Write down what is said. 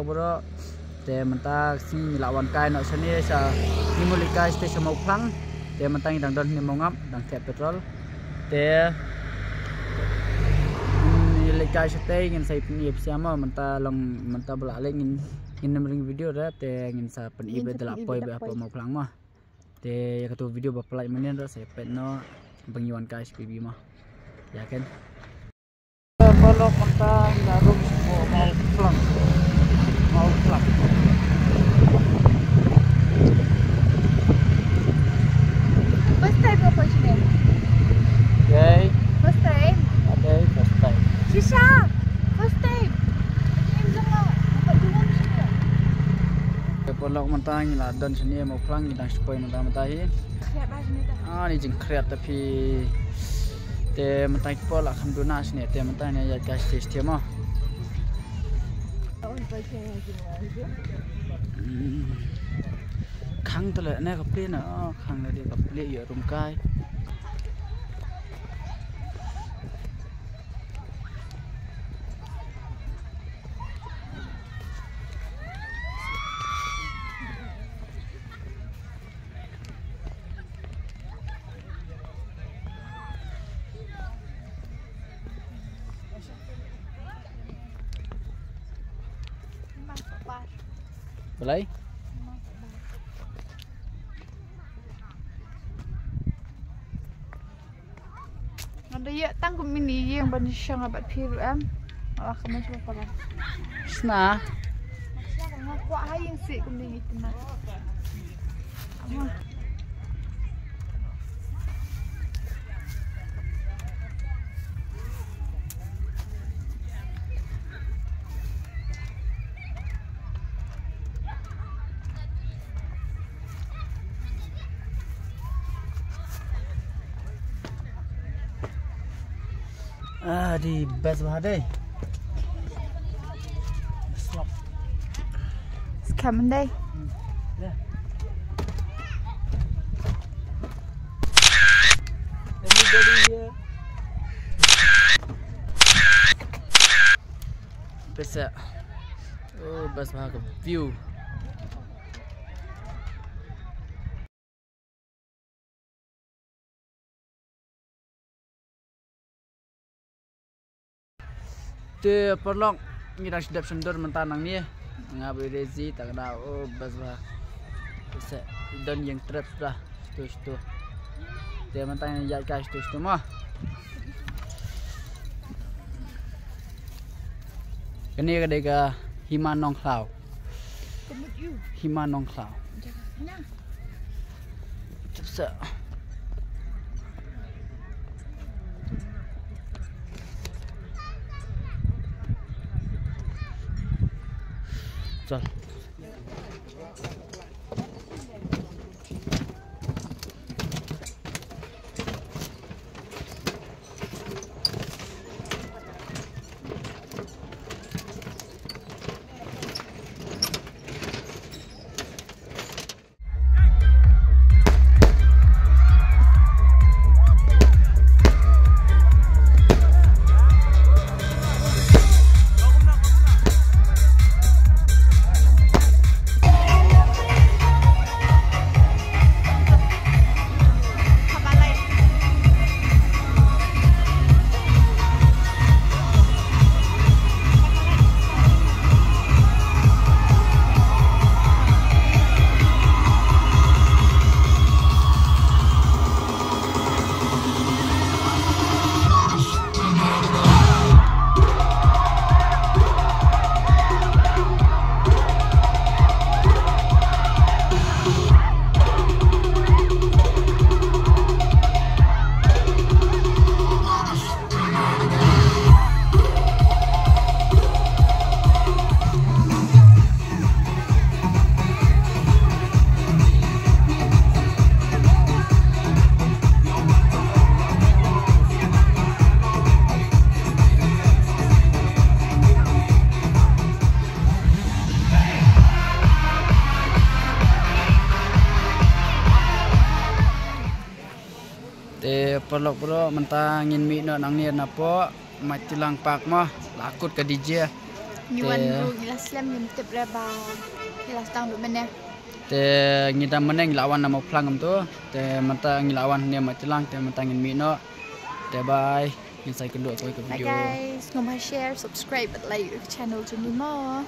bro te mentang sing lawan kai nak sini sa nimulika station mau plang te mentang dang don ni mau ngap dang tap petrol te nimulika stay ngin sai ni siama mentang long mentang balik ngin namering video dah te ngin sa pen ibe delap poi be apa mau plang mah te katu video bapalai menen dah saya pet no pengyuan kai SPB mah ya kan kalau mentang darum mau plang First time apa sini? Okay. First time. Okay, first time. Shisha. First time. Ini jangan dapat dulu sini. Kalau mentang ni lah dan sini mau pulang kita supaya mentang-mentang Kreat bahasa ni dah. ni jeng kreat tapi te mentang pola kan duna sini te mentang ni ya gas sistem mah. Khang tu lah, ni kapli na, khang ni dia kapli ya rumkai. Belai? Ada ya tanggup mini yang banyak syang abad piru Allah kamu coba apa? Sna. Siapa ngaku ayang sih kuning itu nak? Di best bahade. Slap. It's coming day. Yeah. Everybody here. Best. Oh, best bahage view. Te perlong ni dah sedap sendur mentanang ni ngabai rezi tak ada oh basah bisa dan yang trap dah tu te mentang yang jat cash tu mah kini kedai ke Himanong Klau Himanong Klau cepat चल Perlu mentang ingin mi nak nang ni napa matilang pak mah lakut ke DJ Nyuan ru ngilas slam ngin tip reba. Ngilas tang du meneh. Te ngita meneng lawan nama pelang tu. Te mata ngilawan dia matilang te mata ngin mino. Te bye. Ngin saya kedua kau ikut Bye video. guys. Ngomong share, subscribe at like channel tu ni mo.